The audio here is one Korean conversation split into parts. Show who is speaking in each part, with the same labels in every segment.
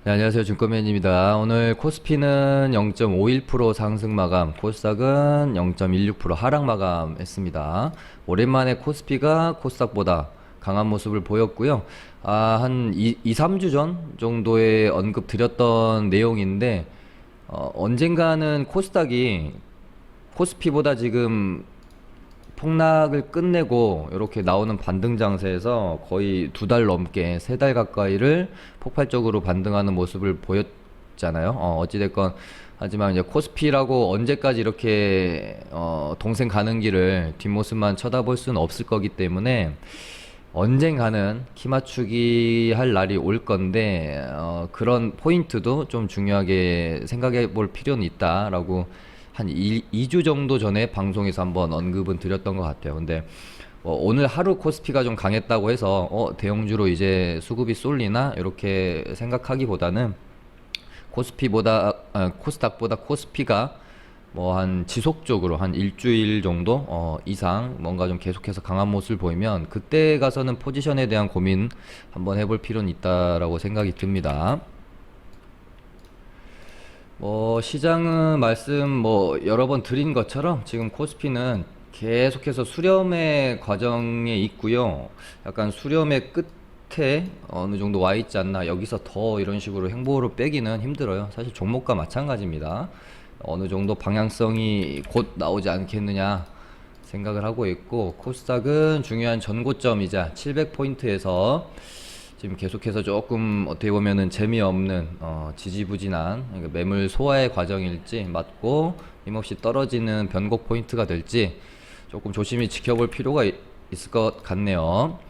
Speaker 1: 네, 안녕하세요. 증권맨입니다. 오늘 코스피는 0.51% 상승 마감, 코스닥은 0.16% 하락 마감했습니다. 오랜만에 코스피가 코스닥보다 강한 모습을 보였고요. 한 3주 전 정도에 언급 드렸던 내용인데, 언젠가는 코스닥이 코스피보다 지금 폭락을 끝내고 이렇게 나오는 반등 장세에서 거의 2달 넘게 3달 가까이를 폭발적으로 반등하는 모습을 보였잖아요. 어찌됐건 하지만 이제 코스피라고 언제까지 이렇게 동생 가는 길을 뒷모습만 쳐다볼 수는 없을 거기 때문에 언젠가는 키 맞추기 할 날이 올 건데 그런 포인트도 좀 중요하게 생각해 볼 필요는 있다라고 한 2주 정도 전에 방송에서 한번 언급은 드렸던 것 같아요. 근데 오늘 하루 코스피가 좀 강했다고 해서 대형주로 이제 수급이 쏠리나 이렇게 생각하기보다는 코스닥보다 코스피가 뭐 한 지속적으로 한 일주일 정도 이상 뭔가 좀 계속해서 강한 모습을 보이면 그때 가서는 포지션에 대한 고민 한번 해볼 필요는 있다라고 생각이 듭니다. 시장은 말씀 여러 번 드린 것처럼 지금 코스피는 계속해서 수렴의 과정에 있고요. 약간 수렴의 끝에 어느 정도 와 있지 않나. 여기서 더 이런 식으로 행보로 빼기는 힘들어요. 사실 종목과 마찬가지입니다. 어느 정도 방향성이 곧 나오지 않겠느냐 생각을 하고 있고, 코스닥은 중요한 전고점이자 700포인트에서 지금 계속해서 조금 어떻게 보면은 재미없는 지지부진한, 그러니까 매물 소화의 과정일지 맞고 힘없이 떨어지는 변곡 포인트가 될지 조금 조심히 지켜볼 필요가 있을 것 같네요.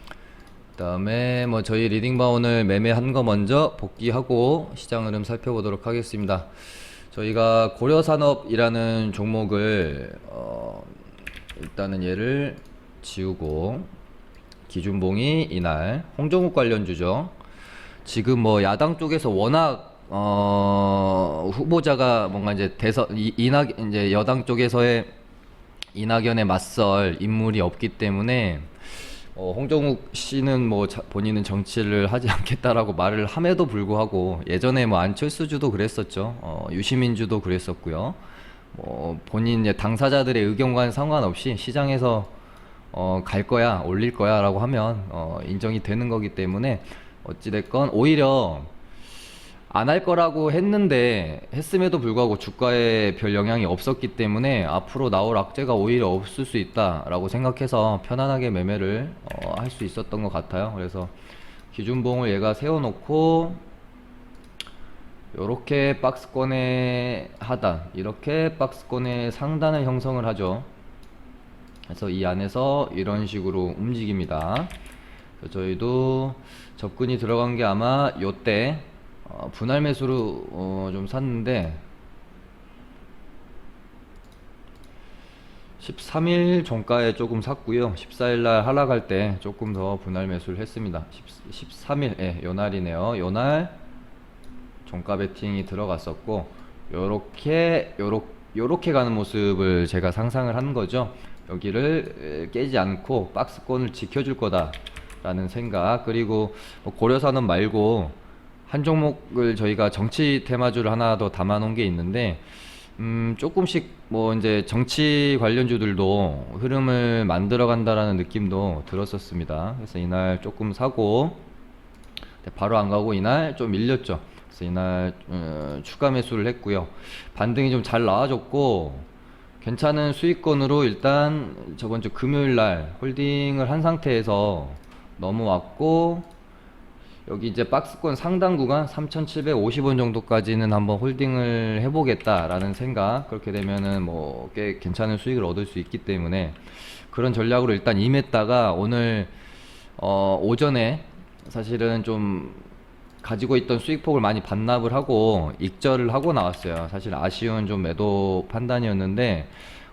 Speaker 1: 그다음에 저희 리딩바 오늘 매매한 거 먼저 복귀하고 시장 흐름 살펴보도록 하겠습니다. 저희가 고려산업이라는 종목을 일단은 얘를 지우고, 기준봉이 이날 홍정욱 관련주죠. 지금 야당 쪽에서 워낙 후보자가 뭔가 이제 이제 여당 쪽에서의 이낙연에 맞설 인물이 없기 때문에 홍정욱 씨는 본인은 정치를 하지 않겠다라고 말을 함에도 불구하고, 예전에 안철수주도 그랬었죠. 유시민주도 그랬었고요. 본인 이제 당사자들의 의견과는 상관없이 시장에서 갈 거야, 올릴 거야 라고 하면 인정이 되는 거기 때문에, 어찌됐건 오히려 안 할 거라고 했음에도 불구하고 주가에 별 영향이 없었기 때문에 앞으로 나올 악재가 오히려 없을 수 있다라고 생각해서 편안하게 매매를 할 수 있었던 것 같아요. 그래서 기준봉을 얘가 세워놓고 요렇게 박스권의 하단, 이렇게 박스권의 상단을 형성을 하죠. 그래서 이 안에서 이런 식으로 움직입니다. 저희도 접근이 들어간 게 아마 요때 분할 매수로 좀 샀는데, 13일 종가에 조금 샀고요. 14일날 하락할 때 조금 더 분할 매수를 했습니다. 13일, 예, 요날이네요. 요날 종가 베팅이 들어갔었고, 요렇게 가는 모습을 제가 상상을 한 거죠. 여기를 깨지 않고 박스권을 지켜줄 거다 라는 생각. 그리고 고려산업 말고 한 종목을 저희가 정치 테마주를 하나 더 담아 놓은 게 있는데, 조금씩 이제 정치 관련주들도 흐름을 만들어 간다라는 느낌도 들었었습니다. 그래서 이날 조금 사고 바로 안 가고 이날 좀 밀렸죠. 그래서 이날 추가 매수를 했고요. 반등이 좀 잘 나와줬고 괜찮은 수익권으로 일단 저번 주 금요일 날 홀딩을 한 상태에서 넘어왔고, 여기 이제 박스권 상단 구간 3,750원 정도까지는 한번 홀딩을 해보겠다라는 생각. 그렇게 되면은 꽤 괜찮은 수익을 얻을 수 있기 때문에 그런 전략으로 일단 임했다가, 오늘 오전에 사실은 좀 가지고 있던 수익폭을 많이 반납을 하고 익절을 하고 나왔어요. 사실 아쉬운 좀 매도 판단이었는데,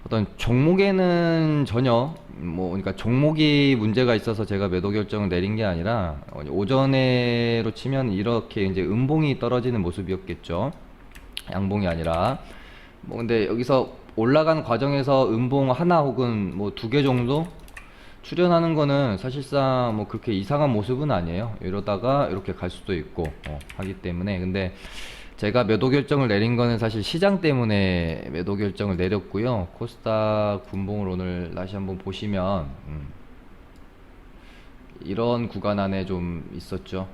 Speaker 1: 어떤 종목에는 전혀 그러니까 종목이 문제가 있어서 제가 매도 결정을 내린 게 아니라, 오전에로 치면 이렇게 이제 음봉이 떨어지는 모습이었겠죠. 양봉이 아니라. 근데 여기서 올라간 과정에서 음봉 하나 혹은 2개 정도 출연하는 거는 사실상 뭐 그렇게 이상한 모습은 아니에요. 이러다가 이렇게 갈 수도 있고 하기 때문에. 근데 제가 매도 결정을 내린 거는 사실 시장 때문에 매도 결정을 내렸고요. 코스닥 분봉을 오늘 다시 한번 보시면 이런 구간 안에 좀 있었죠.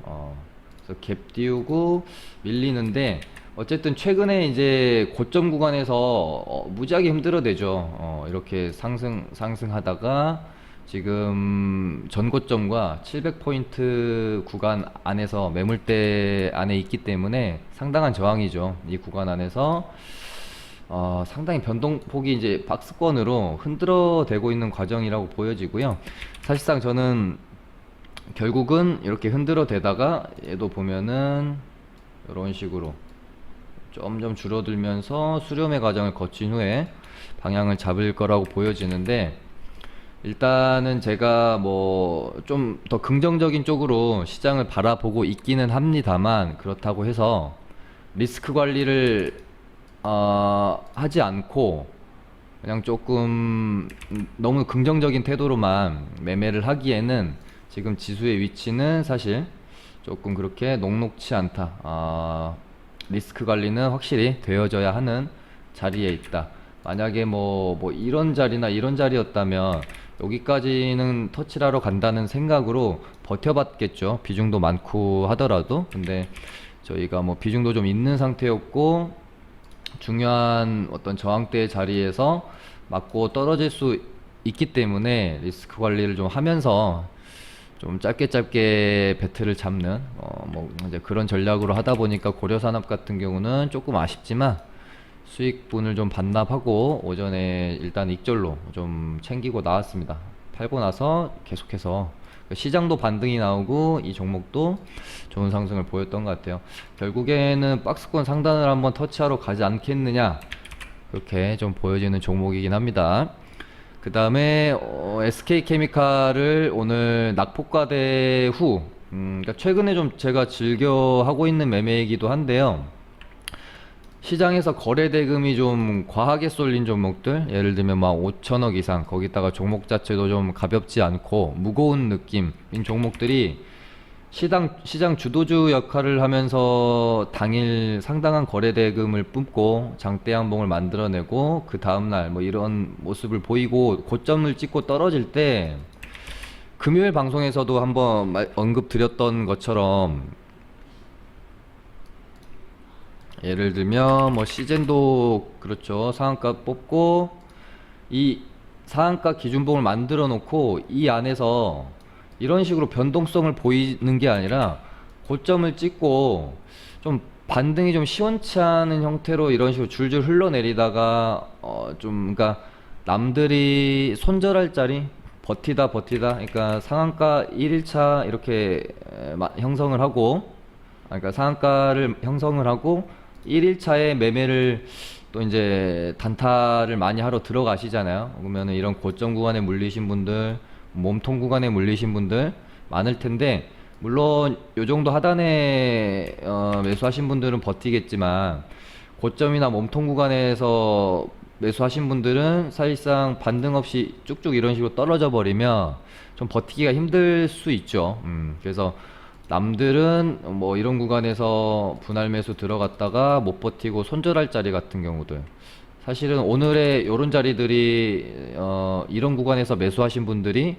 Speaker 1: 그래서 갭 띄우고 밀리는데 어쨌든 최근에 이제 고점 구간에서 무지하게 힘들어대죠. 이렇게 상승하다가 지금 전고점과 700포인트 구간 안에서 매물대 안에 있기 때문에 상당한 저항이죠. 이 구간 안에서 상당히 변동폭이 이제 박스권으로 흔들어대고 있는 과정이라고 보여지고요. 사실상 저는 결국은 이렇게 흔들어대다가 얘도 보면은 이런 식으로 점점 줄어들면서 수렴의 과정을 거친 후에 방향을 잡을 거라고 보여지는데, 일단은 제가 뭐 좀 더 긍정적인 쪽으로 시장을 바라보고 있기는 합니다만, 그렇다고 해서 리스크 관리를 하지 않고 그냥 조금 너무 긍정적인 태도로만 매매를 하기에는 지금 지수의 위치는 사실 조금 그렇게 녹록치 않다. 리스크 관리는 확실히 되어져야 하는 자리에 있다. 만약에 뭐 이런 자리나 이런 자리였다면 여기까지는 터치를 하러 간다는 생각으로 버텨봤겠죠. 비중도 많고 하더라도. 근데 저희가 뭐 비중도 좀 있는 상태였고 중요한 어떤 저항대 자리에서 맞고 떨어질 수 있기 때문에 리스크 관리를 좀 하면서 좀 짧게 배틀을 잡는 뭐 이제 그런 전략으로 하다 보니까 고려산업 같은 경우는 조금 아쉽지만 수익분을 좀 반납하고 오전에 일단 익절로 좀 챙기고 나왔습니다. 팔고 나서 계속해서 시장도 반등이 나오고 이 종목도 좋은 상승을 보였던 것 같아요. 결국에는 박스권 상단을 한번 터치하러 가지 않겠느냐, 그렇게 좀 보여지는 종목이긴 합니다. 그 다음에 SK케미칼을 오늘 낙폭과대 후 그러니까 최근에 좀 제가 즐겨 하고 있는 매매이기도 한데요. 시장에서 거래 대금이 좀 과하게 쏠린 종목들, 예를 들면 막 5천억 이상, 거기다가 종목 자체도 좀 가볍지 않고 무거운 느낌인 종목들이 시장 주도주 역할을 하면서 당일 상당한 거래 대금을 뿜고 장대 양봉을 만들어내고 그 다음날 뭐 이런 모습을 보이고 고점을 찍고 떨어질 때, 금요일 방송에서도 한번 언급 드렸던 것처럼 예를 들면 뭐 시젠도 그렇죠. 상한가 뽑고 이 상한가 기준봉을 만들어 놓고 이 안에서 이런 식으로 변동성을 보이는 게 아니라 고점을 찍고 좀 반등이 좀 시원치 않은 형태로 이런 식으로 줄줄 흘러내리다가 좀 그러니까 남들이 손절할 자리 버티다 그러니까 상한가 1일차 이렇게 형성을 하고, 그러니까 상한가를 형성을 하고 1일차에 매매를 또 이제 단타를 많이 하러 들어가시잖아요. 그러면은 이런 고점 구간에 물리신 분들, 몸통 구간에 물리신 분들 많을 텐데, 물론 요 정도 하단에 매수하신 분들은 버티겠지만 고점이나 몸통 구간에서 매수하신 분들은 사실상 반등 없이 쭉쭉 이런 식으로 떨어져 버리면 좀 버티기가 힘들 수 있죠. 그래서 남들은 뭐 이런 구간에서 분할 매수 들어갔다가 못 버티고 손절할 자리 같은 경우들, 사실은 오늘의 요런 자리들이 이런 구간에서 매수하신 분들이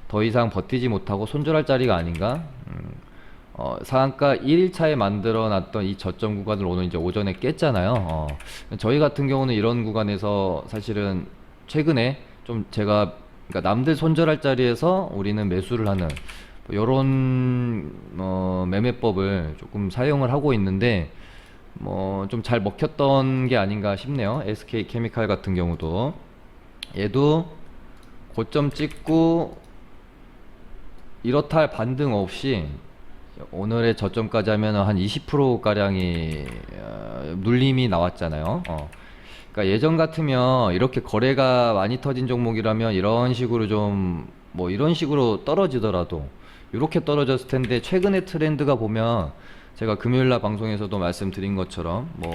Speaker 1: 더 이상 버티지 못하고 손절할 자리가 아닌가. 상한가 1일차에 만들어 놨던 이 저점 구간을 오늘 이제 오전에 깼잖아요. 저희 같은 경우는 이런 구간에서 사실은 최근에 좀 제가 그러니까 남들 손절할 자리에서 우리는 매수를 하는 요런 매매법을 조금 사용을 하고 있는데, 뭐 좀 잘 먹혔던 게 아닌가 싶네요. SK케미칼 같은 경우도 얘도 고점 찍고 이렇다 할 반등 없이 오늘의 저점까지 하면 한 20% 가량이 눌림이 나왔잖아요. 그러니까 예전 같으면 이렇게 거래가 많이 터진 종목이라면 이런 식으로 좀 뭐 이런 식으로 떨어지더라도 이렇게 떨어졌을 텐데, 최근의 트렌드가 보면 제가 금요일날 방송에서도 말씀드린 것처럼 뭐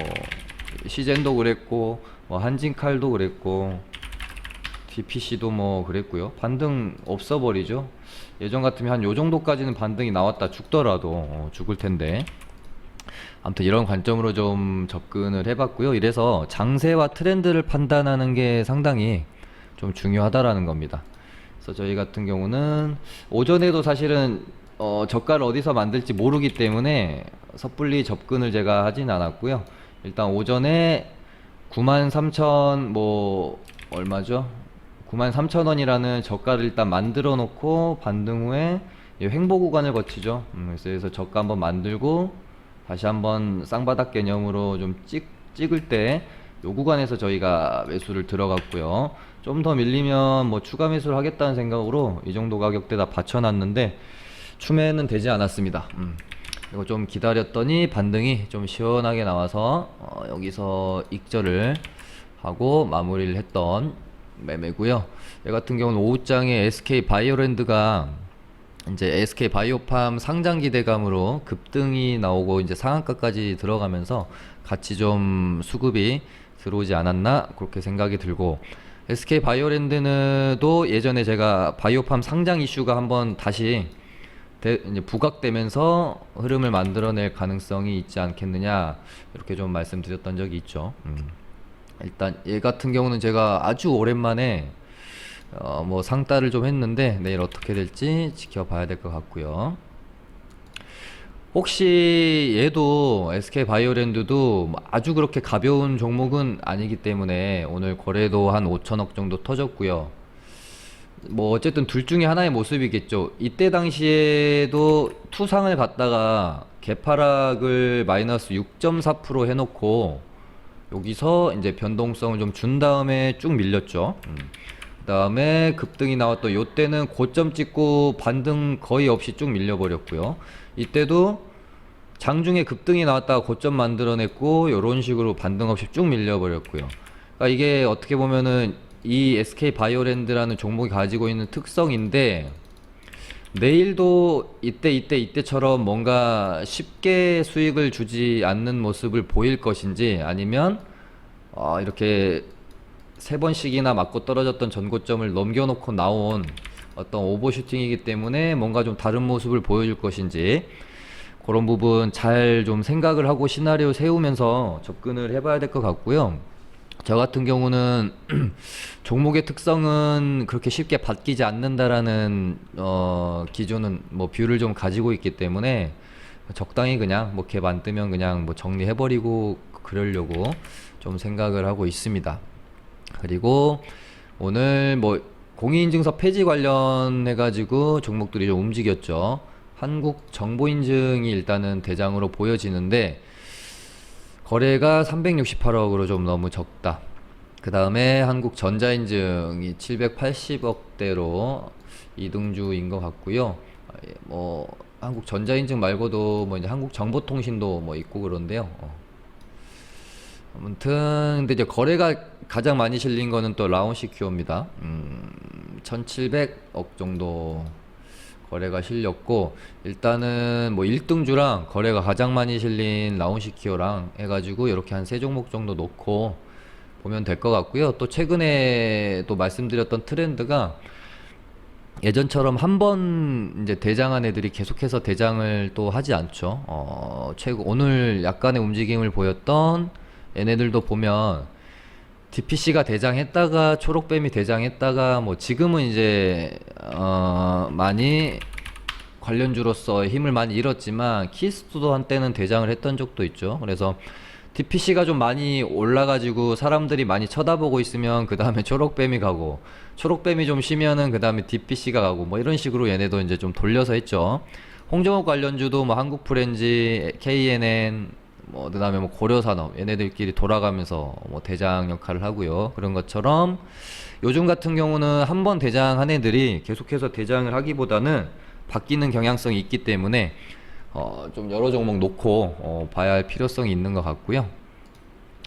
Speaker 1: 시젠도 그랬고 뭐 한진칼도 그랬고 DPC도 뭐 그랬고요. 반등 없어버리죠. 예전 같으면 한 요 정도까지는 반등이 나왔다 죽더라도 죽을 텐데. 아무튼 이런 관점으로 좀 접근을 해봤고요. 이래서 장세와 트렌드를 판단하는 게 상당히 좀 중요하다라는 겁니다. 그래서 저희 같은 경우는 오전에도 사실은 저가를 어디서 만들지 모르기 때문에 섣불리 접근을 제가 하진 않았고요. 일단 오전에 93,000 뭐 얼마죠? 93,000원이라는 저가를 일단 만들어 놓고 반등 후에 횡보 구간을 거치죠. 그래서 저가 한번 만들고 다시 한번 쌍바닥 개념으로 좀 찍을 때 요 구간에서 저희가 매수를 들어갔고요. 좀 더 밀리면 뭐 추가 매수를 하겠다는 생각으로 이 정도 가격대다 받쳐놨는데 추매는 되지 않았습니다. 그리고 좀 기다렸더니 반등이 좀 시원하게 나와서 여기서 익절을 하고 마무리를 했던 매매고요. 얘 같은 경우는 오후장에 SK 바이오랜드가 이제 SK 바이오팜 상장 기대감으로 급등이 나오고 이제 상한가까지 들어가면서 같이 좀 수급이 들어오지 않았나 그렇게 생각이 들고, SK 바이오랜드는 또 예전에 제가 바이오팜 상장 이슈가 한번 다시 이제 부각되면서 흐름을 만들어낼 가능성이 있지 않겠느냐 이렇게 좀 말씀드렸던 적이 있죠. 일단 얘 같은 경우는 제가 아주 오랜만에 뭐 상따를 좀 했는데 내일 어떻게 될지 지켜봐야 될 것 같고요. 혹시 얘도 SK 바이오랜드도 뭐 아주 그렇게 가벼운 종목은 아니기 때문에 오늘 거래도 한 5천억 정도 터졌고요. 뭐 어쨌든 둘 중에 하나의 모습이겠죠. 이때 당시에도 투상을 갖다가 개파락을 마이너스 6.4% 해놓고 여기서 이제 변동성을 좀 준 다음에 쭉 밀렸죠. 그 다음에 급등이 나왔던 요때는 고점 찍고 반등 거의 없이 쭉 밀려버렸고요. 이때도 장중에 급등이 나왔다가 고점 만들어냈고 요런 식으로 반등 없이 쭉 밀려버렸고요. 그러니까 이게 어떻게 보면은 이 SK 바이오랜드라는 종목이 가지고 있는 특성인데, 내일도 이때처럼 뭔가 쉽게 수익을 주지 않는 모습을 보일 것인지, 아니면 이렇게 세 번씩이나 맞고 떨어졌던 전고점을 넘겨놓고 나온 어떤 오버슈팅이기 때문에 뭔가 좀 다른 모습을 보여줄 것인지, 그런 부분 잘 좀 생각을 하고 시나리오 세우면서 접근을 해봐야 될 것 같고요. 저 같은 경우는 종목의 특성은 그렇게 쉽게 바뀌지 않는다라는 기존은 뭐 뷰를 좀 가지고 있기 때문에 적당히 그냥 뭐 갭 안 뜨면 그냥 뭐 정리해버리고 그러려고 좀 생각을 하고 있습니다. 그리고 오늘 뭐 공인인증서 폐지 관련해 가지고 종목들이 좀 움직였죠. 한국정보인증이 일단은 대장으로 보여지는데 거래가 368억으로 좀 너무 적다. 그 다음에 한국전자인증이 780억대로 이등주인 것 같고요. 뭐 한국전자인증 말고도 뭐 이제 한국정보통신도 뭐 있고 그런데요. 아무튼 근데 이제 거래가 가장 많이 실린 거는 또 라온시큐어입니다. 1700억 정도 거래가 실렸고, 일단은 뭐 1등주랑 거래가 가장 많이 실린 라온시큐어랑 해가지고 이렇게 한 세 종목 정도 놓고 보면 될 것 같고요. 또 최근에 또 말씀드렸던 트렌드가 예전처럼 한 번 이제 대장한 애들이 계속해서 대장을 또 하지 않죠. 오늘 약간의 움직임을 보였던 얘네들도 보면 DPC가 대장했다가 초록뱀이 대장했다가 뭐 지금은 이제 많이 관련주로서 힘을 많이 잃었지만 키스트도 한때는 대장을 했던 적도 있죠. 그래서 DPC가 좀 많이 올라가지고 사람들이 많이 쳐다보고 있으면 그 다음에 초록뱀이 가고, 초록뱀이 좀 쉬면은 그 다음에 DPC가 가고, 뭐 이런 식으로 얘네도 이제 좀 돌려서 했죠. 홍정욱 관련주도 뭐 한국프렌즈, KNN, 뭐 그다음에 뭐 고려산업 얘네들끼리 돌아가면서 뭐 대장 역할을 하고요. 그런 것처럼 요즘 같은 경우는 한 번 대장한 애들이 계속해서 대장을 하기보다는 바뀌는 경향성이 있기 때문에 좀 여러 종목 놓고 봐야 할 필요성이 있는 것 같고요.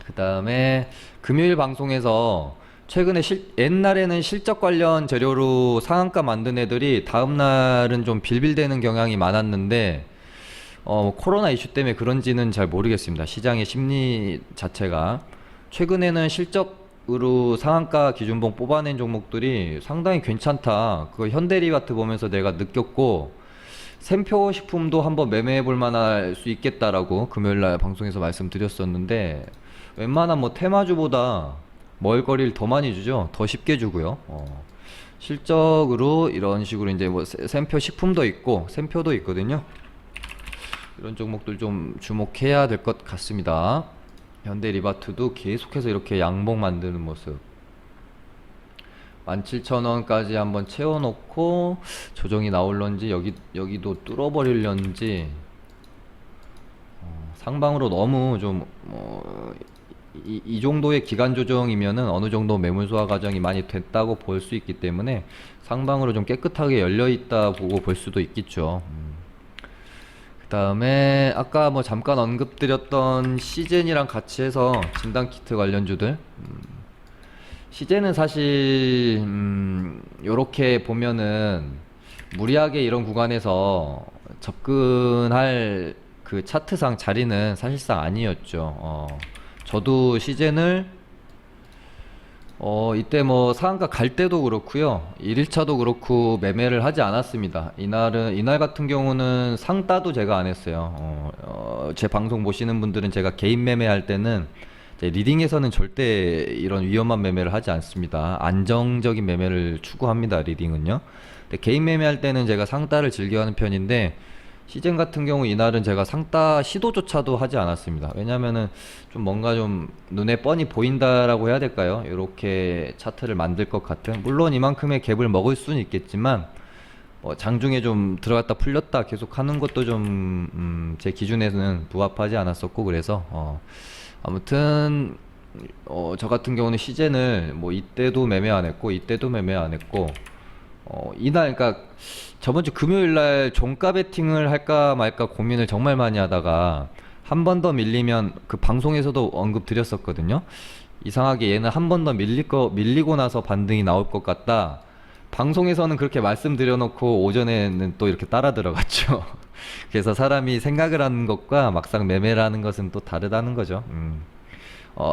Speaker 1: 그 다음에 금요일 방송에서 최근에 옛날에는 실적 관련 재료로 상한가 만든 애들이 다음날은 좀 빌빌대는 경향이 많았는데 코로나 이슈 때문에 그런지는 잘 모르겠습니다. 시장의 심리 자체가 최근에는 실적 기준으로 상한가 기준봉 뽑아낸 종목들이 상당히 괜찮다. 그거 현대리바트 보면서 내가 느꼈고, 샘표 식품도 한번 매매해 볼 만할 수 있겠다라고 금요일날 방송에서 말씀드렸었는데, 웬만한 뭐 테마주보다 먹을거리를 더 많이 주죠. 더 쉽게 주고요. 실적으로 이런 식으로 이제 뭐 샘표 식품도 있고 샘표도 있거든요. 이런 종목들 좀 주목해야 될 것 같습니다. 현대리바트도 계속해서 이렇게 양봉 만드는 모습. 17,000원까지 한번 채워놓고 조정이 나올런지 여기도 뚫어버릴런지 상방으로 너무 좀 이 정도의 기간 조정이면은 어느 정도 매물 소화 과정이 많이 됐다고 볼 수 있기 때문에 상방으로 좀 깨끗하게 열려 있다 보고 볼 수도 있겠죠. 그 다음에 아까 뭐 잠깐 언급드렸던 시젠이랑 같이 해서 진단키트 관련주들, 시젠은 사실 요렇게 보면은 무리하게 이런 구간에서 접근할 그 차트상 자리는 사실상 아니었죠. 저도 시젠을 이때 뭐 상한가 갈 때도 그렇고요, 1일차도 그렇고 매매를 하지 않았습니다. 이날 같은 경우는 상따도 제가 안 했어요. 제 방송 보시는 분들은 제가 개인 매매할 때는 리딩에서는 절대 이런 위험한 매매를 하지 않습니다. 안정적인 매매를 추구합니다, 리딩은요. 근데 개인 매매할 때는 제가 상따를 즐겨하는 편인데, 시젠 같은 경우 이날은 제가 상따 시도조차도 하지 않았습니다. 왜냐면은 좀 뭔가 좀 눈에 뻔히 보인다라고 해야 될까요? 이렇게 차트를 만들 것 같은, 물론 이만큼의 갭을 먹을 수는 있겠지만 장중에 좀 들어갔다 풀렸다 계속 하는 것도 좀 제 기준에는 부합하지 않았었고, 그래서 아무튼 저 같은 경우는 시젠을 뭐 이때도 매매 안 했고 이때도 매매 안 했고, 이날 그러니까 저번주 금요일날 종가 베팅을 할까 말까 고민을 정말 많이 하다가, 한 번 더 밀리면, 그 방송에서도 언급 드렸었거든요. 이상하게 얘는 한 번 더 밀리고 나서 반등이 나올 것 같다. 방송에서는 그렇게 말씀드려놓고 오전에는 또 이렇게 따라 들어갔죠. 그래서 사람이 생각을 하는 것과 막상 매매를 하는 것은 또 다르다는 거죠.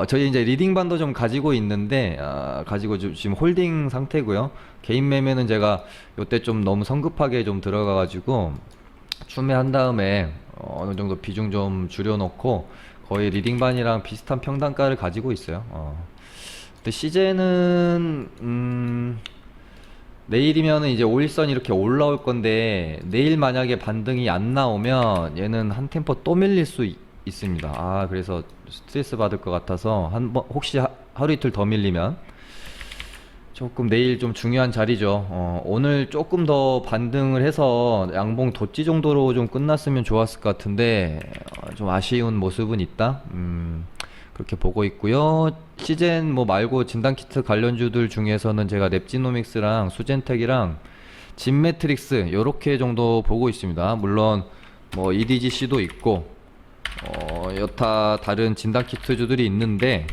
Speaker 1: 저희 이제 리딩반도 좀 가지고 있는데, 가지고 지금 홀딩 상태고요. 개인 매매는 제가 요때 좀 너무 성급하게 좀 들어가가지고 추매한 다음에 어느 정도 비중 좀 줄여놓고 거의 리딩반이랑 비슷한 평단가를 가지고 있어요. 근데 시제는 내일이면은 이제 5일선 이렇게 올라올 건데, 내일 만약에 반등이 안 나오면 얘는 한 템포 또 밀릴 수 있습니다. 그래서 스트레스 받을 것 같아서 혹시 하루 이틀 더 밀리면 조금 내일 좀 중요한 자리죠. 오늘 조금 더 반등을 해서 양봉 덧지 정도로 좀 끝났으면 좋았을 것 같은데 좀 아쉬운 모습은 있다. 그렇게 보고 있고요. 시젠 뭐 말고 진단키트 관련주들 중에서는 제가 랩지노믹스랑 수젠텍이랑 진매트릭스 요렇게 정도 보고 있습니다. 물론 뭐 EDGC도 있고 여타 다른 진단키트주들이 있는데,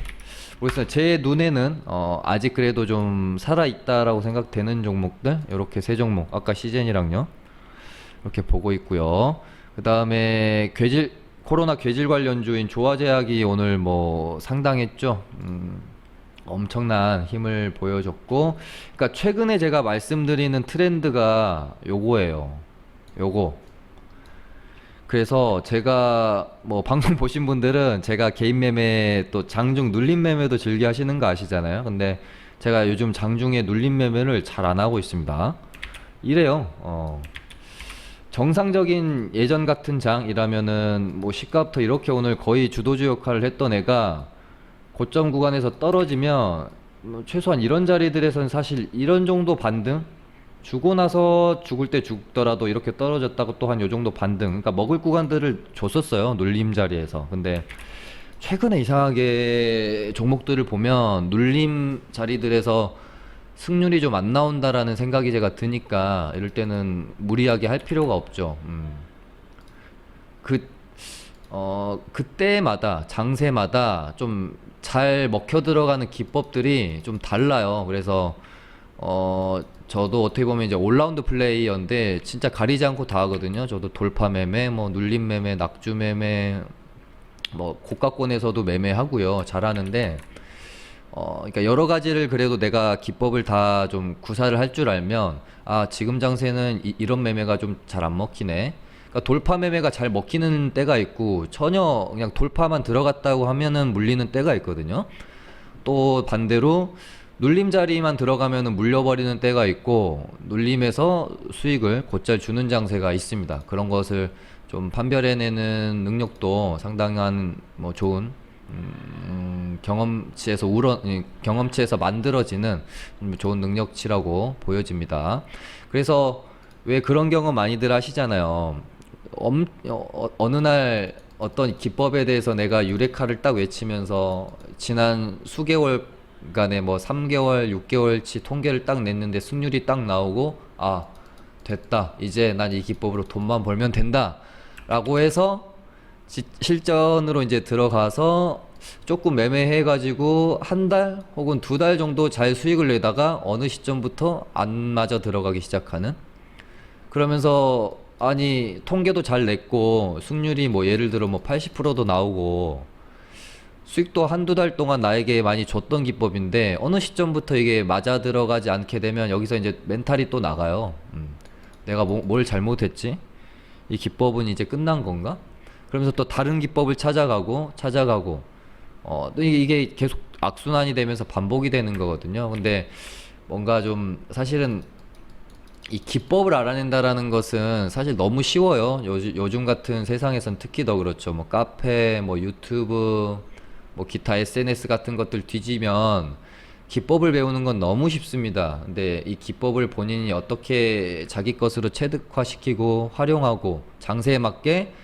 Speaker 1: 모르겠어요. 제 눈에는 아직 그래도 좀 살아있다라고 생각되는 종목들, 요렇게 세 종목, 아까 시젠이랑요 이렇게 보고 있고요. 그 다음에 코로나 괴질 관련주인 조화제약이 오늘 뭐 상당했죠. 엄청난 힘을 보여줬고, 그러니까 최근에 제가 말씀드리는 트렌드가 요거예요. 요거. 그래서 제가 뭐 방송 보신 분들은 제가 개인 매매 또 장중 눌림 매매도 즐겨 하시는 거 아시잖아요. 근데 제가 요즘 장중에 눌림 매매를 잘 안 하고 있습니다. 이래요. 정상적인 예전 같은 장이라면은 뭐 시가부터 이렇게 오늘 거의 주도주 역할을 했던 애가 고점 구간에서 떨어지면 뭐 최소한 이런 자리들에선 사실 이런 정도 반등, 주고 나서 죽을 때 죽더라도 이렇게 떨어졌다고 또 한 요 정도 반등, 그러니까 먹을 구간들을 줬었어요, 눌림 자리에서. 근데 최근에 이상하게 종목들을 보면 눌림 자리들에서 승률이 좀 안 나온다라는 생각이 제가 드니까, 이럴 때는 무리하게 할 필요가 없죠. 그때마다 장세마다 좀 잘 먹혀 들어가는 기법들이 좀 달라요. 그래서 저도 어떻게 보면 이제 올라운드 플레이어인데 진짜 가리지 않고 다 하거든요. 저도 돌파 매매, 뭐 눌림 매매, 낙주 매매, 뭐 고가권에서도 매매하고요. 잘하는데 그러니까 여러 가지를 그래도 내가 기법을 다 좀 구사를 할 줄 알면, 아, 지금 장세는 이런 매매가 좀 잘 안 먹히네. 그러니까 돌파 매매가 잘 먹히는 때가 있고, 전혀 그냥 돌파만 들어갔다고 하면은 물리는 때가 있거든요. 또 반대로 눌림 자리만 들어가면은 물려버리는 때가 있고, 눌림에서 수익을 곧잘 주는 장세가 있습니다. 그런 것을 좀 판별해내는 능력도 상당한 뭐 좋은 경험치에서 만들어지는 좋은 능력치라고 보여집니다. 그래서 왜 그런 경험 많이들 하시잖아요. 어느 날 어떤 기법에 대해서 내가 유레카를 딱 외치면서 지난 수개월간의 뭐 3개월, 6개월치 통계를 딱 냈는데 승률이 딱 나오고, 아, 됐다. 이제 난 이 기법으로 돈만 벌면 된다. 라고 해서 실전으로 이제 들어가서 조금 매매해가지고 한 달 혹은 두 달 정도 잘 수익을 내다가 어느 시점부터 안 맞아 들어가기 시작하는, 그러면서 아니 통계도 잘 냈고 승률이 뭐 예를 들어 뭐 80%도 나오고 수익도 한두 달 동안 나에게 많이 줬던 기법인데 어느 시점부터 이게 맞아 들어가지 않게 되면 여기서 이제 멘탈이 또 나가요. 내가 뭘 잘못했지? 이 기법은 이제 끝난 건가? 그러면서 또 다른 기법을 찾아가고 또 이게 계속 악순환이 되면서 반복이 되는 거거든요. 근데 뭔가 좀 사실은 이 기법을 알아낸다라는 것은 사실 너무 쉬워요. 요즘 같은 세상에선 특히 더 그렇죠. 뭐 카페, 뭐 유튜브, 뭐 기타 SNS 같은 것들 뒤지면 기법을 배우는 건 너무 쉽습니다. 근데 이 기법을 본인이 어떻게 자기 것으로 체득화시키고 활용하고 장세에 맞게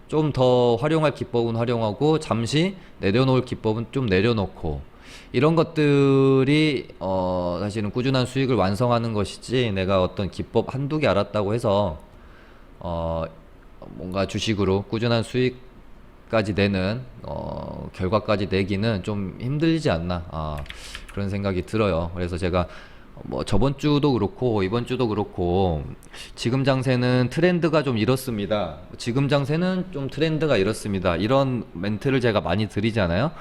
Speaker 1: 좀 더 활용할 기법은 활용하고 잠시 내려놓을 기법은 좀 내려놓고, 이런 것들이 사실은 꾸준한 수익을 완성하는 것이지, 내가 어떤 기법 한두 개 알았다고 해서 어 뭔가 주식으로 꾸준한 수익까지 내는 결과까지 내기는 좀 힘들지 않나, 그런 생각이 들어요. 그래서 제가 뭐 저번 주도 그렇고 이번 주도 그렇고 지금 장세는 트렌드가 좀 이렇습니다. 지금 장세는 좀 트렌드가 이렇습니다. 이런 멘트를 제가 많이 드리잖아요.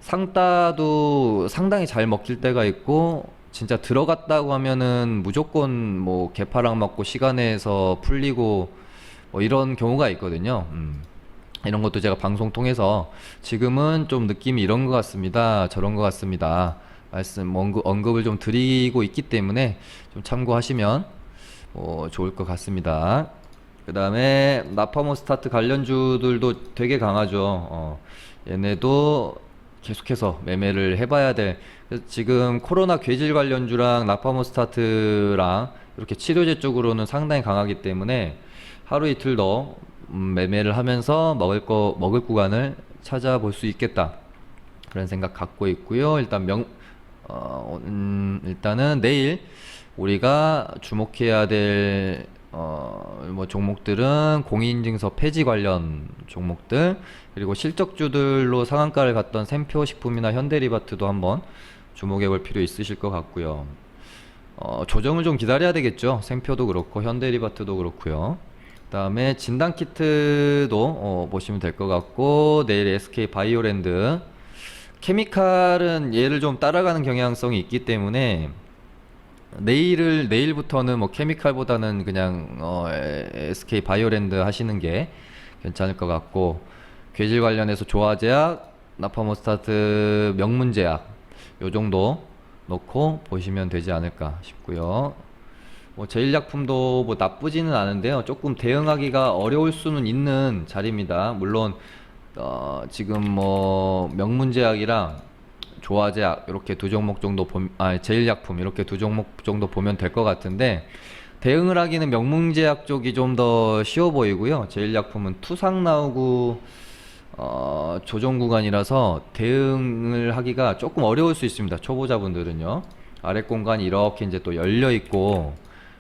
Speaker 1: 상따도 상당히 잘 먹힐 때가 있고, 진짜 들어갔다고 하면은 무조건 뭐 개파락 맞고 시간에서 풀리고 뭐 이런 경우가 있거든요. 이런 것도 제가 방송 통해서 지금은 좀 느낌이 이런 것 같습니다, 저런 것 같습니다 언급을 좀 드리고 있기 때문에 좀 참고하시면 좋을 것 같습니다. 그 다음에 나파모스타트 관련주들도 되게 강하죠. 얘네도 계속해서 매매를 해봐야 될, 그래서 지금 코로나 괴질 관련주랑 나파모스타트랑 이렇게 치료제 쪽으로는 상당히 강하기 때문에 하루 이틀 더 매매를 하면서 먹을 구간을 찾아볼 수 있겠다, 그런 생각 갖고 있고요. 일단은 내일 우리가 주목해야 될 뭐 종목들은 공인인증서 폐지 관련 종목들, 그리고 실적주들로 상한가를 갔던 샘표식품이나 현대리바트도 한번 주목해 볼 필요 있으실 것 같고요. 조정을 좀 기다려야 되겠죠. 샘표도 그렇고 현대리바트도 그렇고요. 그다음에 진단키트도 보시면 될 것 같고, 내일 SK바이오랜드, 케미칼은 얘를 좀 따라가는 경향성이 있기 때문에 내일부터는 뭐 케미칼보다는 그냥 SK바이오랜드 하시는 게 괜찮을 것 같고, 괴질 관련해서 조화제약, 나파모스타트, 명문제약 요 정도 놓고 보시면 되지 않을까 싶고요. 뭐 제일약품도 뭐 나쁘지는 않은데요, 조금 대응하기가 어려울 수는 있는 자리입니다. 물론 지금 뭐 명문제약이랑 조화제약 이렇게 두 종목 정도 제일약품 이렇게 두 종목 정도 보면 될 것 같은데, 대응을 하기는 명문제약 쪽이 좀 더 쉬워 보이고요. 제일약품은 투상 나오고 조정 구간이라서 대응을 하기가 조금 어려울 수 있습니다. 초보자분들은요. 아래 공간이 이렇게 이제 또 열려 있고,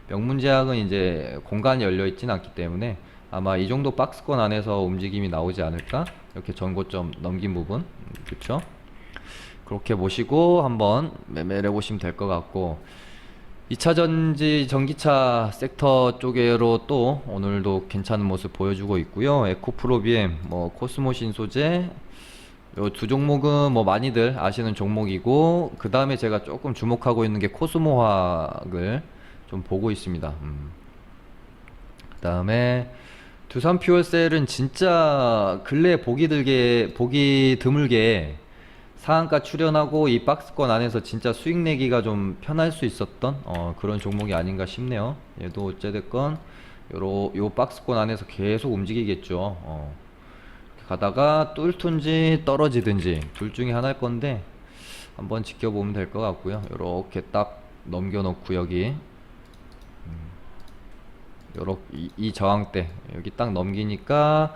Speaker 1: 명문제약은 이제 공간이 열려 있진 않기 때문에 아마 이 정도 박스권 안에서 움직임이 나오지 않을까, 이렇게 전고점 넘긴 부분, 그쵸? 그렇게 보시고 한번 매매를 해보시면 될 것 같고, 2차전지 전기차 섹터 쪽으로 또 오늘도 괜찮은 모습 보여주고 있고요. 에코프로비엠, 뭐 코스모신소재, 요 두 종목은 뭐 많이들 아시는 종목이고, 그 다음에 제가 조금 주목하고 있는 게 코스모화학을 좀 보고 있습니다. 그 다음에 두산 퓨얼셀은 진짜 근래 보기 드물게 상한가 출현하고 이 박스권 안에서 진짜 수익 내기가 좀 편할 수 있었던 그런 종목이 아닌가 싶네요. 얘도 어찌됐건 요 박스권 안에서 계속 움직이겠죠. 가다가 뚫든지 떨어지든지 둘 중에 하나일 건데 한번 지켜보면 될 것 같고요. 요렇게 딱 넘겨놓고 여기 요렇게 이 저항대 여기 딱 넘기니까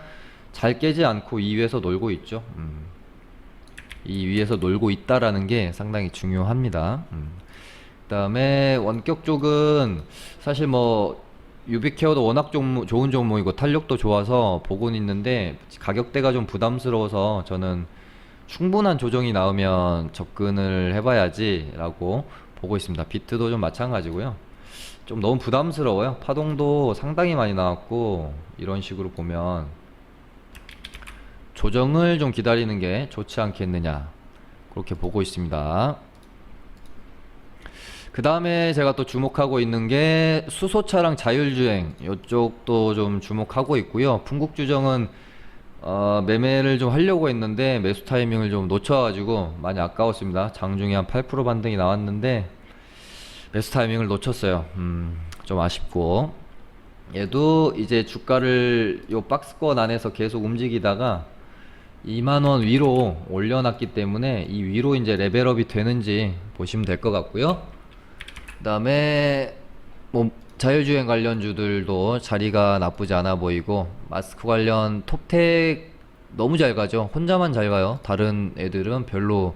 Speaker 1: 잘 깨지 않고 이 위에서 놀고 있죠. 이 위에서 놀고 있다라는 게 상당히 중요합니다. 그 다음에 원격 쪽은 사실 뭐 유비케어도 워낙 좋은 종목이고 탄력도 좋아서 보고는 있는데 가격대가 좀 부담스러워서 저는 충분한 조정이 나오면 접근을 해봐야지 라고 보고 있습니다. 비트도 좀 마찬가지고요. 좀 너무 부담스러워요. 파동도 상당히 많이 나왔고 이런 식으로 보면 조정을 좀 기다리는 게 좋지 않겠느냐 그렇게 보고 있습니다. 그 다음에 제가 또 주목하고 있는 게 수소차랑 자율주행 이쪽도 좀 주목하고 있고요. 풍국주정은 매매를 좀 하려고 했는데 매수 타이밍을 좀 놓쳐가지고 많이 아까웠습니다. 장중에 한 8% 반등이 나왔는데 매수 타이밍을 놓쳤어요. 좀 아쉽고 얘도 이제 주가를 요 박스권 안에서 계속 움직이다가 2만원 위로 올려놨기 때문에 이 위로 이제 레벨업이 되는지 보시면 될 것 같고요. 그 다음에 뭐 자율주행 관련주들도 자리가 나쁘지 않아 보이고 마스크 관련 톱텍 너무 잘 가죠. 혼자만 잘 가요. 다른 애들은 별로.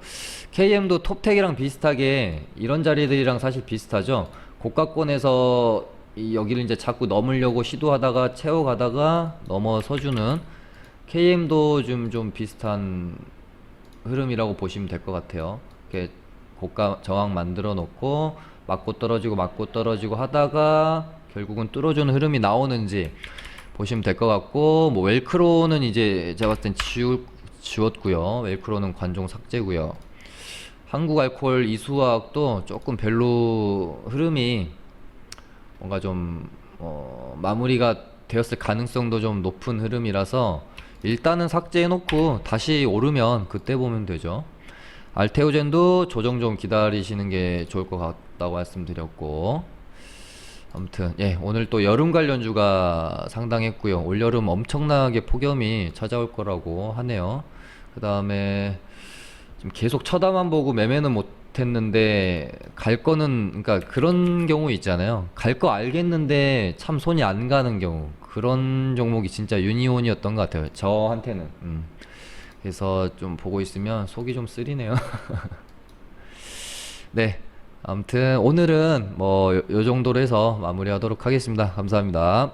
Speaker 1: KM도 톱텍이랑 비슷하게 이런 자리들이랑 사실 비슷하죠. 고가권에서 여기를 이제 자꾸 넘으려고 시도하다가 채워가다가 넘어서주는 KM도 좀 비슷한 흐름이라고 보시면 될 것 같아요. 이렇게 고가 저항 만들어 놓고 맞고 떨어지고 하다가 결국은 뚫어주는 흐름이 나오는지 보시면 될 것 같고, 뭐 웰크로는 이제 제가 봤을 땐 지웠고요. 웰크로는 관종 삭제고요. 한국알코올 이수화학도 조금 별로 흐름이 뭔가 좀 마무리가 되었을 가능성도 좀 높은 흐름이라서 일단은 삭제해 놓고 다시 오르면 그때 보면 되죠. 알테오젠도 조정 좀 기다리시는 게 좋을 것 같다고 말씀드렸고, 아무튼 예, 오늘 또 여름 관련주가 상당했고요. 올여름 엄청나게 폭염이 찾아올 거라고 하네요. 그 다음에 지금 계속 쳐다만 보고 매매는 못했는데 갈 거는, 그러니까 그런 경우 있잖아요. 갈 거 알겠는데 참 손이 안 가는 경우, 그런 종목이 진짜 유니온이었던 것 같아요. 저한테는. 그래서 좀 보고 있으면 속이 좀 쓰리네요. 네. 아무튼 오늘은 뭐 요 정도로 해서 마무리하도록 하겠습니다. 감사합니다.